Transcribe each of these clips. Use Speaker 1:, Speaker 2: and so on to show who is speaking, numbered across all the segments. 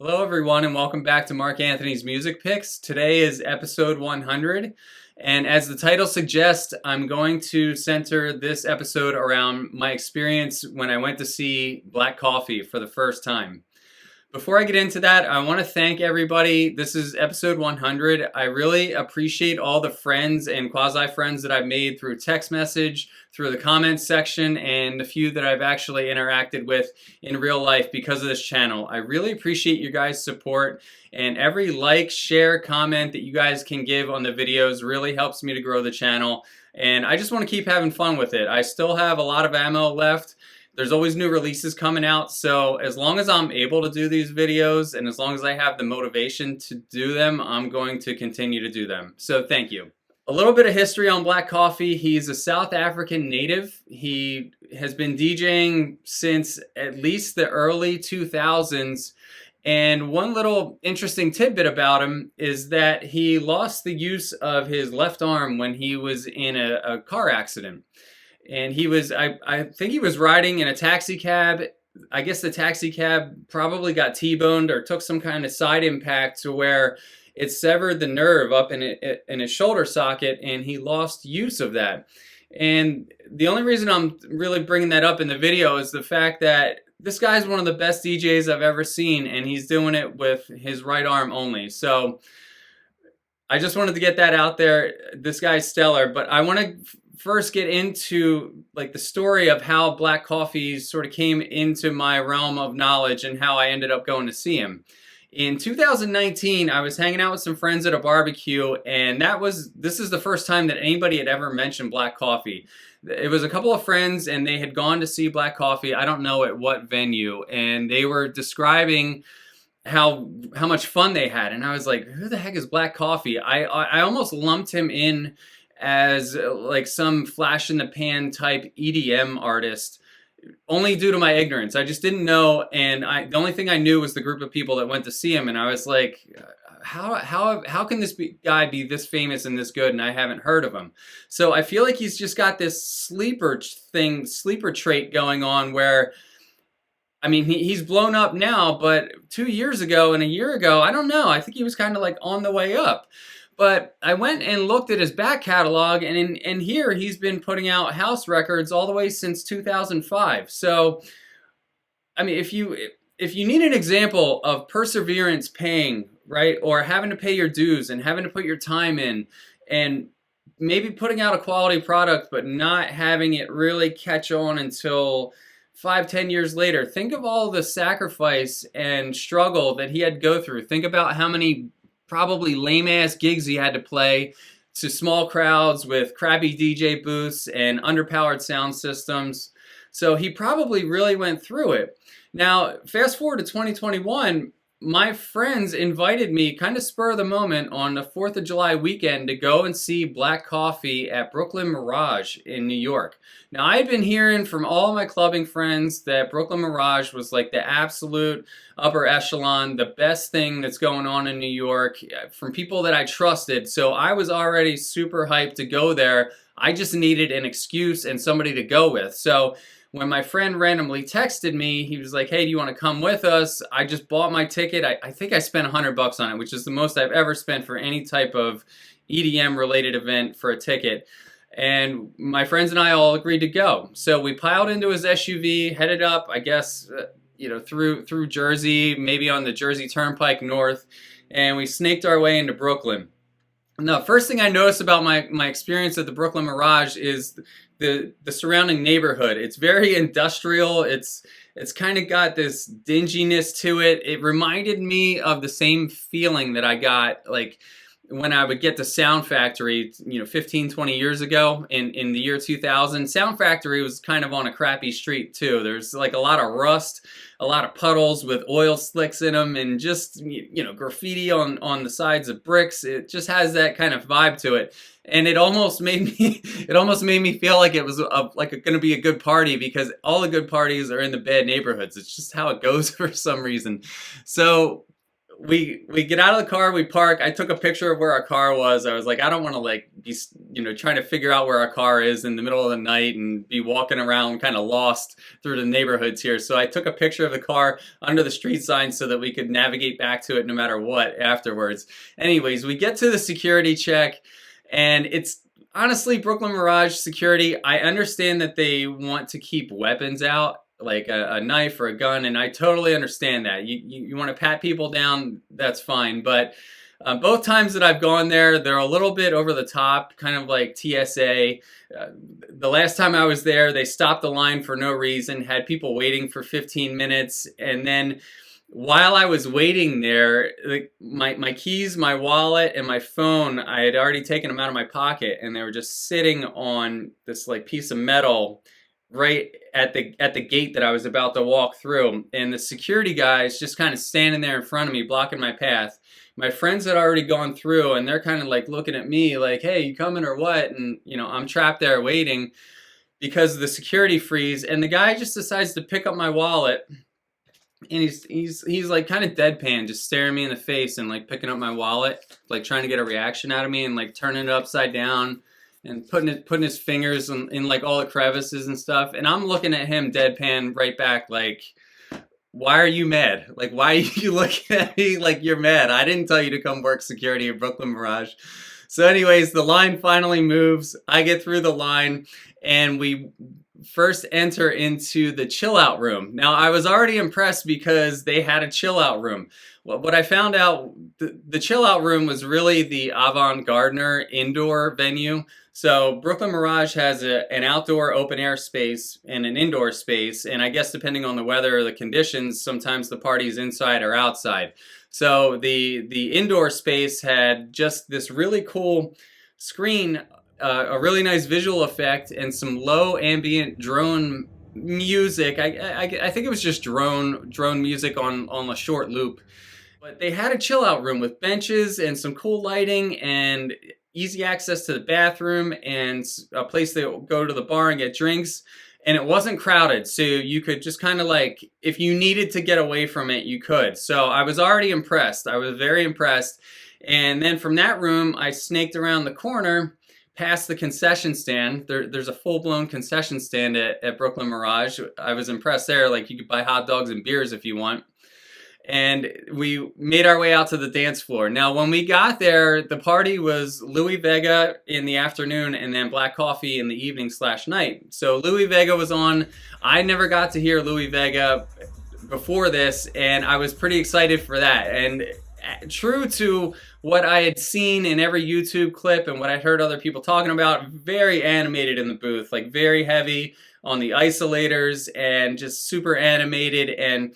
Speaker 1: Hello everyone and welcome back to Mark Anthony's Music Picks. Today is episode 100, and as the title suggests, I'm going to center this episode around my experience when I went to see Black Coffee for the first time. Before I get into that, I want to thank everybody. This is episode 100. I really appreciate all the friends and quasi-friends that I've made through text message, through the comments section, and the few that I've actually interacted with in real life because of this channel. I really appreciate you guys' support, and every like, share, comment that you guys can give on the videos really helps me to grow the channel, and I just want to keep having fun with it. I still have a lot of ammo left. There's always new releases coming out, so as long as I'm able to do these videos and as long as I have the motivation to do them, I'm going to continue to do them. So thank you. A little bit of history on Black Coffee. He's a South African native. He has been DJing since at least the early 2000s. And one little interesting tidbit about him is that he lost the use of his left arm when he was in a car accident. And he was, I think he was riding in a taxi cab. I guess the taxi cab probably got T-boned or took some kind of side impact to where it severed the nerve up in his shoulder socket, and he lost use of that. And the only reason I'm really bringing that up in the video is the fact that this guy's one of the best DJs I've ever seen, and he's doing it with his right arm only. So I just wanted to get that out there. This guy's stellar, but I want to first get into like the story of how Black Coffee sort of came into my realm of knowledge and how I ended up going to see him. In 2019, I was hanging out with some friends at a barbecue, and this is the first time that anybody had ever mentioned Black Coffee. It was a couple of friends, and they had gone to see Black Coffee, I don't know at what venue, and they were describing how much fun they had, and I was like, who the heck is Black Coffee? I almost lumped him in as like some flash in the pan type EDM artist, only due to my ignorance. I just didn't know, and the only thing I knew was the group of people that went to see him, and I was like, how can this guy be this famous and this good, and I haven't heard of him? So I feel like he's just got this sleeper trait going on where, I mean, he's blown up now, but 2 years ago and a year ago, I don't know, I think he was kind of like on the way up. But I went and looked at his back catalog, and here he's been putting out house records all the way since 2005. So, I mean, if you need an example of perseverance paying, right, or having to pay your dues and having to put your time in, and maybe putting out a quality product but not having it really catch on until 5-10 years later, think of all the sacrifice and struggle that he had to go through. Think about how many probably lame-ass gigs he had to play to small crowds with crappy DJ booths and underpowered sound systems. So he probably really went through it. Now, fast forward to 2021, my friends invited me, kind of spur of the moment, on the 4th of July weekend to go and see Black Coffee at Brooklyn Mirage in New York. Now, I had been hearing from all my clubbing friends that Brooklyn Mirage was like the absolute upper echelon, the best thing that's going on in New York, from people that I trusted. So I was already super hyped to go there. I just needed an excuse and somebody to go with. So when my friend randomly texted me, he was like, hey, do you want to come with us? I just bought my ticket. I think I spent $100 on it, which is the most I've ever spent for any type of EDM related event for a ticket. And my friends and I all agreed to go. So we piled into his SUV, headed up, I guess, through Jersey, maybe on the Jersey Turnpike North, and we snaked our way into Brooklyn. Now, first thing I noticed about my experience at the Brooklyn Mirage is the surrounding neighborhood. It's very industrial. It's kind of got this dinginess to it. It reminded me of the same feeling that I got like when I would get to Sound Factory, 15, 20 years ago in the year 2000. Sound Factory was kind of on a crappy street too. There's like a lot of rust, a lot of puddles with oil slicks in them, and just, graffiti on the sides of bricks. It just has that kind of vibe to it. And it almost made me feel like it was going to be a good party, because all the good parties are in the bad neighborhoods. It's just how it goes for some reason. So we get out of the car, we park. I took a picture of where our car was. I was like, I don't want to like be, trying to figure out where our car is in the middle of the night and be walking around kind of lost through the neighborhoods here. So I took a picture of the car under the street sign so that we could navigate back to it no matter what afterwards. Anyways, we get to the security check, and it's honestly Brooklyn Mirage security. I understand that they want to keep weapons out, like a knife or a gun, and I totally understand that. You want to pat people down, that's fine, but both times that I've gone there, they're a little bit over the top, kind of like TSA. The last time I was there, they stopped the line for no reason, had people waiting for 15 minutes, and then while I was waiting there, my keys, my wallet, and my phone, I had already taken them out of my pocket, and they were just sitting on this like piece of metal right at the gate that I was about to walk through. And the security guy is just kind of standing there in front of me, blocking my path. My friends had already gone through, and they're kind of like looking at me like, hey, you coming or what? And I'm trapped there waiting because of the security freeze. And the guy just decides to pick up my wallet, and he's like kind of deadpan, just staring me in the face and like picking up my wallet, like trying to get a reaction out of me, and like turning it upside down and putting his fingers in like all the crevices and stuff. And I'm looking at him deadpan right back like, why are you mad? Like, why are you looking at me like you're mad? I didn't tell you to come work security at Brooklyn Mirage. So anyways, the line finally moves. I get through the line, and we first enter into the chill out room. Now, I was already impressed because they had a chill out room. What I found out, the chill out room was really the avant-garde indoor venue. So Brooklyn Mirage has an outdoor open air space and an indoor space, and I guess depending on the weather or the conditions, sometimes the party's inside or outside. So the indoor space had just this really cool screen, a really nice visual effect, and some low ambient drone music. I think it was just drone music on a short loop. But they had a chill out room with benches and some cool lighting and easy access to the bathroom and a place to go to the bar and get drinks. And it wasn't crowded, so you could just kind of like, if you needed to get away from it, you could. So I was already impressed. I was very impressed. And then from that room, I snaked around the corner past the concession stand. There's a full-blown concession stand at Brooklyn Mirage. I was impressed there. Like, you could buy hot dogs and beers if you want. And we made our way out to the dance floor. Now, when we got there, the party was Louis Vega in the afternoon and then Black Coffee in the evening/night. So Louis Vega was on. I never got to hear Louis Vega before this, and I was pretty excited for that. And true to what I had seen in every YouTube clip and what I heard other people talking about, very animated in the booth, like very heavy on the isolators and just super animated and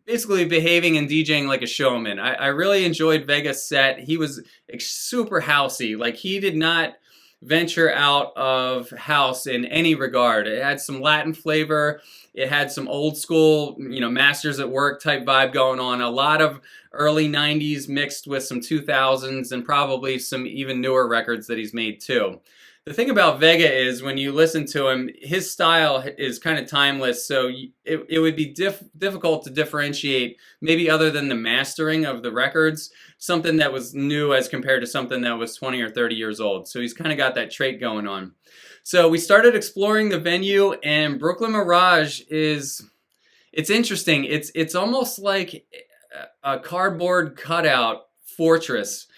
Speaker 1: basically behaving and DJing like a showman. I really enjoyed Vega's set. He was super housey. Like, he did not venture out of house in any regard. It had some Latin flavor. It had some old school, Masters at Work type vibe going on. A lot of early 90s mixed with some 2000s and probably some even newer records that he's made too. The thing about Vega is when you listen to him, his style is kind of timeless, so it would be difficult to differentiate, maybe other than the mastering of the records, something that was new as compared to something that was 20 or 30 years old. So he's kind of got that trait going on. So we started exploring the venue, and Brooklyn Mirage it's interesting. It's almost like a cardboard cutout fortress.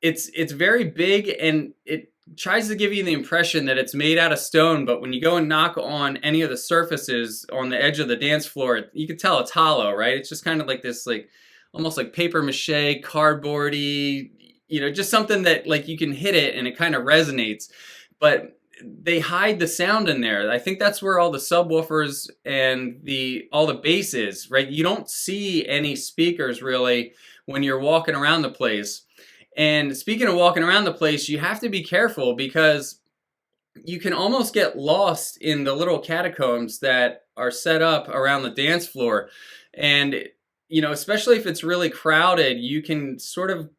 Speaker 1: It's very big, and it tries to give you the impression that it's made out of stone, but when you go and knock on any of the surfaces on the edge of the dance floor, you can tell it's hollow, right? It's just kind of like this, like almost like paper mache, cardboardy, just something that like you can hit it and it kind of resonates. But they hide the sound in there. I think that's where all the subwoofers and all the bass is, right? You don't see any speakers really when you're walking around the place. And speaking of walking around the place, you have to be careful because you can almost get lost in the little catacombs that are set up around the dance floor. And, especially if it's really crowded, you can sort of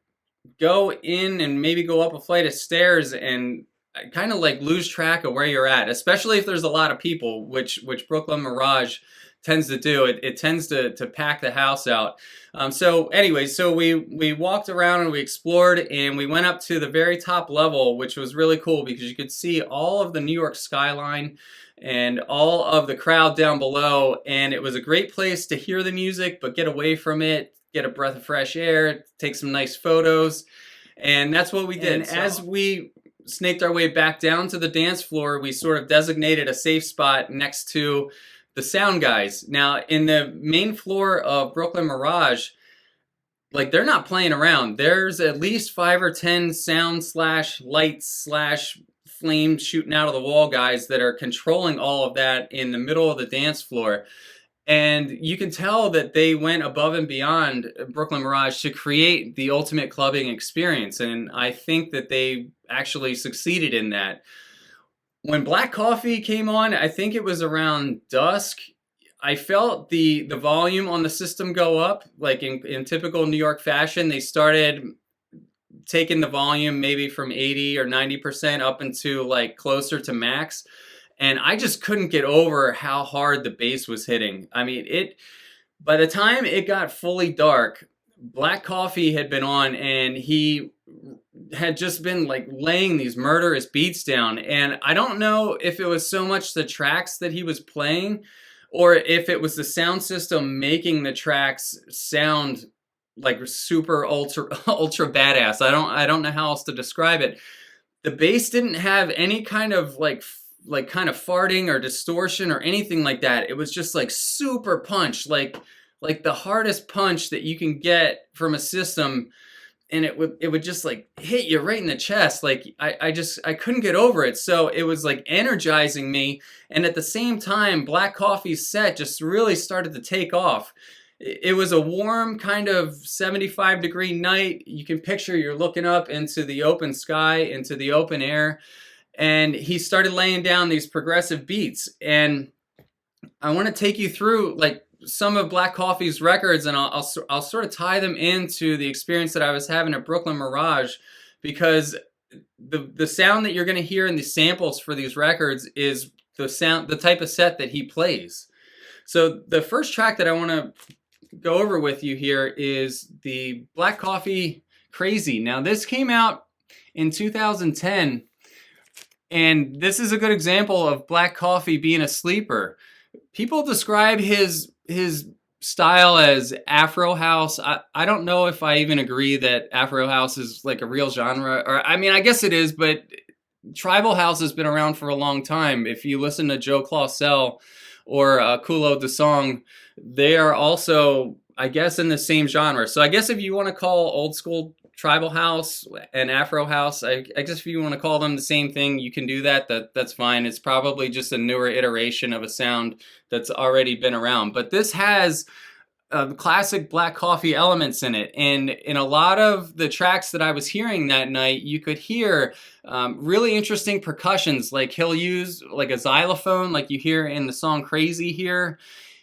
Speaker 1: go in and maybe go up a flight of stairs and kind of like lose track of where you're at, especially if there's a lot of people, which Brooklyn Mirage tends to do. It tends to pack the house out. So anyway, so we walked around and we explored, and we went up to the very top level, which was really cool because you could see all of the New York skyline and all of the crowd down below. And it was a great place to hear the music, but get away from it, get a breath of fresh air, take some nice photos. And that's what we did. And as we snaked our way back down to the dance floor, we sort of designated a safe spot next to the sound guys. Now, in the main floor of Brooklyn Mirage, like, they're not playing around. There's at least 5 or 10 sound slash lights slash flames shooting out of the wall guys that are controlling all of that in the middle of the dance floor. And you can tell that they went above and beyond Brooklyn Mirage to create the ultimate clubbing experience. And I think that they actually succeeded in that. When Black Coffee came on, I think it was around dusk, I felt the volume on the system go up, like in typical New York fashion. They started taking the volume maybe from 80 or 90% up into like closer to max. And I just couldn't get over how hard the bass was hitting. I mean, by the time it got fully dark, Black Coffee had been on, and he had just been like laying these murderous beats down. And I don't know if it was so much the tracks that he was playing, or if it was the sound system making the tracks sound like super ultra badass. I don't know how else to describe it. The bass didn't have any kind of like kind of farting or distortion or anything like that. It was just like super punch, like the hardest punch that you can get from a system, and it would just like hit you right in the chest. Like I couldn't get over it. So it was like energizing me, and at the same time, Black Coffee's set just really started to take off. It was a warm kind of 75-degree night. You can picture you're looking up into the open sky, into the open air, and he started laying down these progressive beats. And I want to take you through like some of Black Coffee's records, and I'll sort of tie them into the experience that I was having at Brooklyn Mirage, because the sound that you're going to hear in the samples for these records is the type of set that he plays. So the first track that I want to go over with you here is the Black Coffee Crazy. Now, this came out in 2010, and this is a good example of Black Coffee being a sleeper. People describe his style as Afro house. I don't know if I even agree that Afro house is like a real genre. Or I mean, I guess it is, but tribal house has been around for a long time. If you listen to Joe Claussell or Kulo de Song, they are also, I guess, in the same genre. So I guess if you want to call old school tribal house and Afro house, I guess if you want to call them the same thing, you can do that. That's fine. It's probably just a newer iteration of a sound that's already been around. But this has classic Black Coffee elements in it. And in a lot of the tracks that I was hearing that night, you could hear really interesting percussions. Like he'll use like a xylophone, like you hear in the song Crazy here.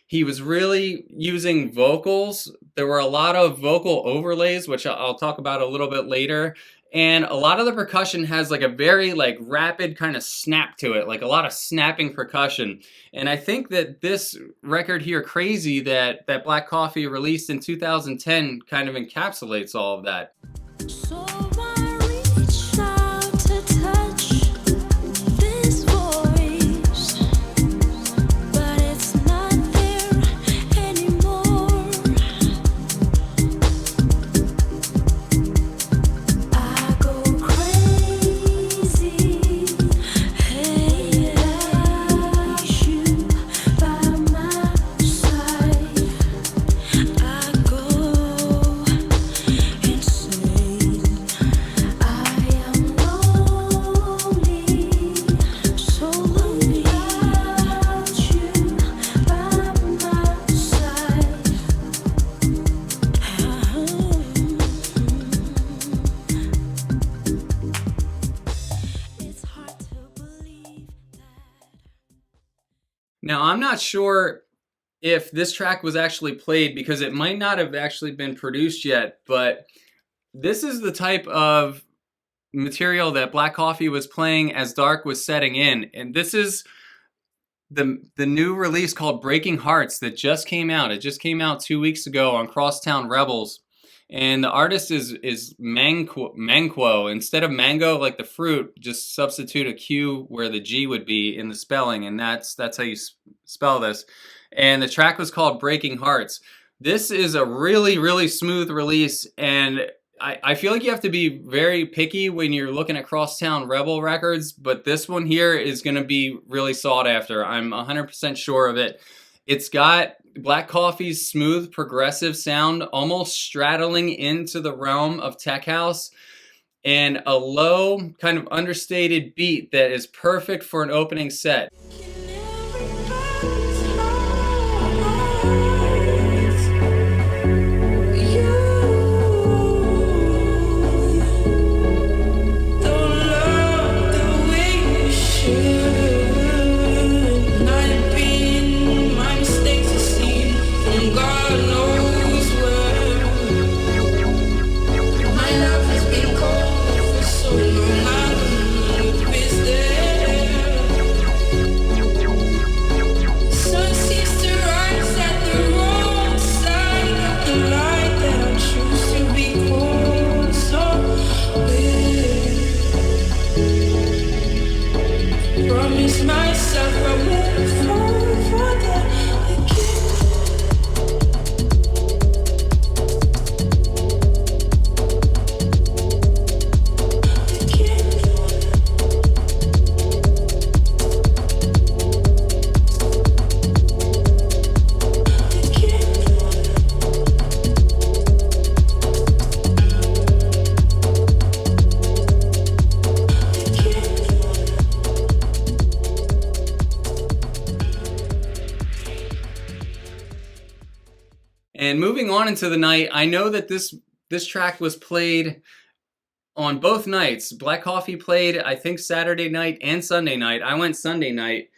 Speaker 1: He was really using vocals. There were a lot of vocal overlays, which I'll talk about a little bit later. And a lot of the percussion has like a very like rapid kind of snap to it, like a lot of snapping percussion. And I think that this record here, Crazy, that Black Coffee released in 2010 kind of encapsulates all of that. So now, I'm not sure if this track was actually played because it might not have actually been produced yet, but this is the type of material that Black Coffee was playing as dark was setting in. And this is the new release called Breaking Hearts that just came out. It just came out 2 weeks ago on Crosstown Rebels. And the artist is Manquo. Instead of mango, like the fruit, just substitute a Q where the G would be in the spelling, and that's how you spell this. And the track was called Breaking Hearts. This is a really, really smooth release, and I feel like you have to be very picky when you're looking at Crosstown Rebel records, but this one here is going to be really sought after. I'm 100% sure of it. It's got Black Coffee's smooth progressive sound almost straddling into the realm of tech house, and a low kind of understated beat that is perfect for an opening set. And moving on into the night, I know that this track was played on both nights. Black Coffee played, I think, Saturday night and Sunday night. I went Sunday night.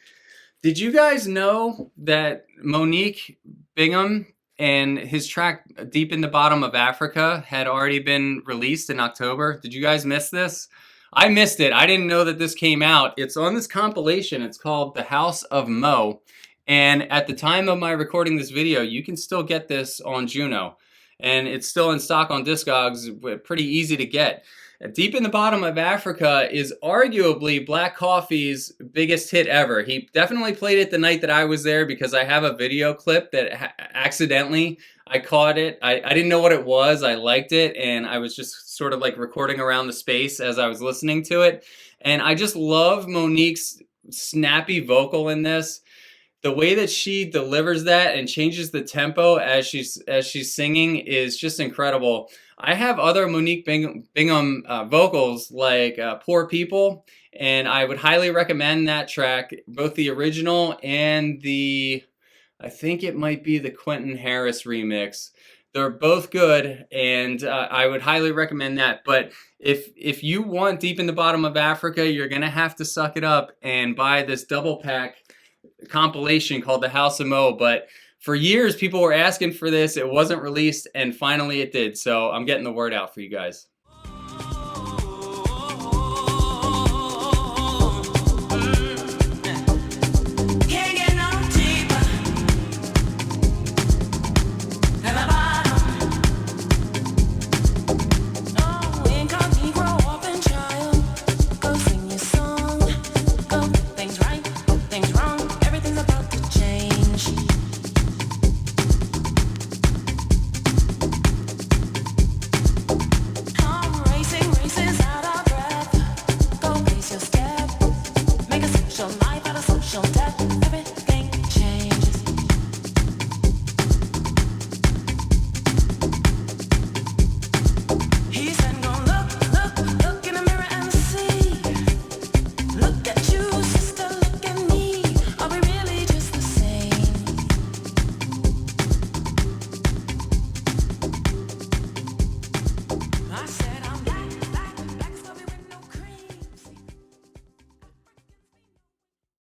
Speaker 1: Did you guys know that Monique Bingham and his track Deep in the Bottom of Africa had already been released in October? Did you guys miss this? I missed it. I didn't know that this came out. It's on this compilation. It's called The House of Mo. And at the time of my recording this video, you can still get this on Juno. And it's still in stock on Discogs, pretty easy to get. Deep in the Bottom of Africa is arguably Black Coffee's biggest hit ever. He definitely played it the night that I was there because I have a video clip that accidentally I caught it. I didn't know what it was. I liked it, and I was just sort of like recording around the space as I was listening to it. And I just love Monique's snappy vocal in this. The way that she delivers that and changes the tempo as she's singing is just incredible. I have other Monique Bingham vocals like Poor People, and I would highly recommend that track, both the original and I think it might be the Quentin Harris remix. They're both good, and I would highly recommend that. But if you want Deep in the Bottom of Africa, you're going to have to suck it up and buy this double pack compilation called The House of Mo. But for years people were asking for this, it wasn't released, and finally it did, so I'm getting the word out for you guys.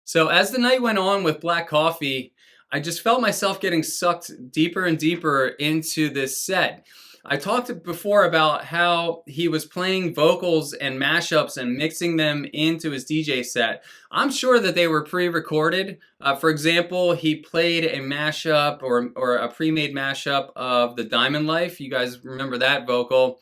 Speaker 1: So as the night went on with Black Coffee, I just felt myself getting sucked deeper and deeper into this set. I talked before about how he was playing vocals and mashups and mixing them into his DJ set. I'm sure that they were pre-recorded. For example, he played a mashup or a pre-made mashup of The Diamond Life. You guys remember that vocal?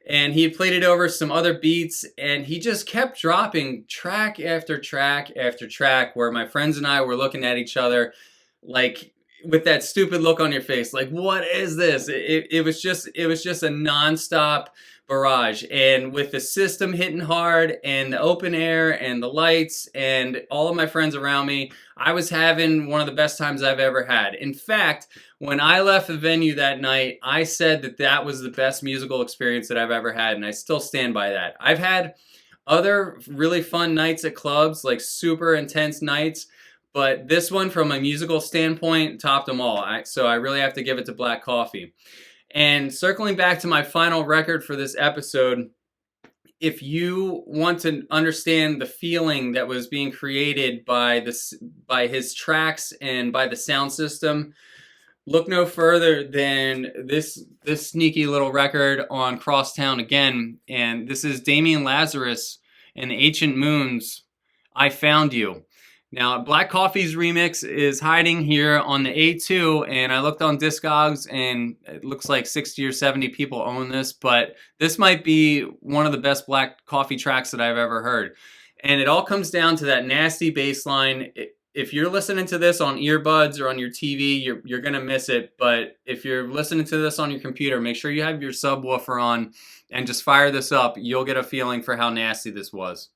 Speaker 1: And he played it over some other beats, and he just kept dropping track after track after track, where my friends and I were looking at each other like with that stupid look on your face, like, what is this? It was just a nonstop barrage. And with the system hitting hard and the open air and the lights and all of my friends around me, I was having one of the best times I've ever had. In fact, when I left the venue that night, I said that that was the best musical experience that I've ever had, and I still stand by that. I've had other really fun nights at clubs, like super intense nights, but this one, from a musical standpoint, topped them all. So I really have to give it to Black Coffee. And circling back to my final record for this episode, if you want to understand the feeling that was being created by his tracks and by the sound system, look no further than this sneaky little record on Crosstown again. And this is Damian Lazarus and the Ancient Moons, I Found You. Now, Black Coffee's remix is hiding here on the A2, and I looked on Discogs, and it looks like 60 or 70 people own this, but this might be one of the best Black Coffee tracks that I've ever heard. And it all comes down to that nasty bass line. If you're listening to this on earbuds or on your TV, you're going to miss it, but if you're listening to this on your computer, make sure you have your subwoofer on and just fire this up. You'll get a feeling for how nasty this was.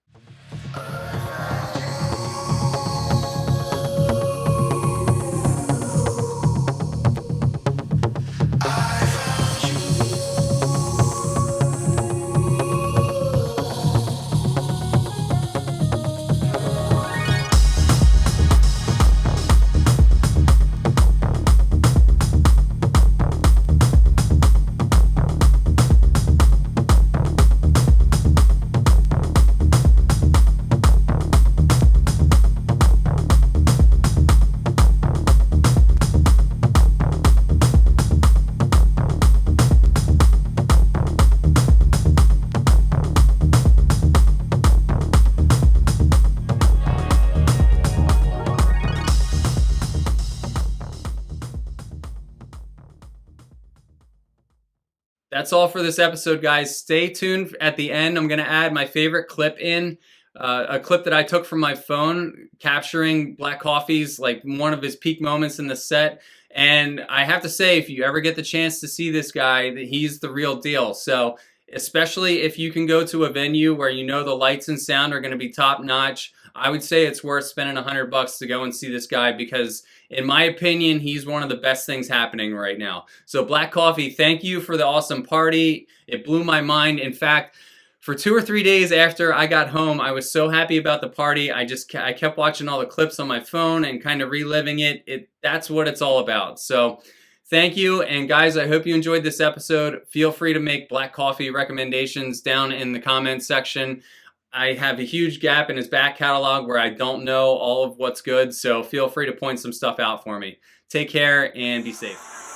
Speaker 1: That's all for this episode, guys. Stay tuned at the end. I'm going to add my favorite clip in, a clip that I took from my phone capturing Black Coffee's, like, one of his peak moments in the set. And I have to say, if you ever get the chance to see this guy, he's the real deal. So especially if you can go to a venue where you know the lights and sound are going to be top notch, I would say it's worth spending $100 to go and see this guy, because in my opinion, he's one of the best things happening right now. So Black Coffee, thank you for the awesome party. It blew my mind. In fact, for 2 or 3 days after I got home, I was so happy about the party. I kept watching all the clips on my phone and kind of reliving it. That's what it's all about. So thank you. And guys, I hope you enjoyed this episode. Feel free to make Black Coffee recommendations down in the comments section. I have a huge gap in his back catalog where I don't know all of what's good, so feel free to point some stuff out for me. Take care and be safe.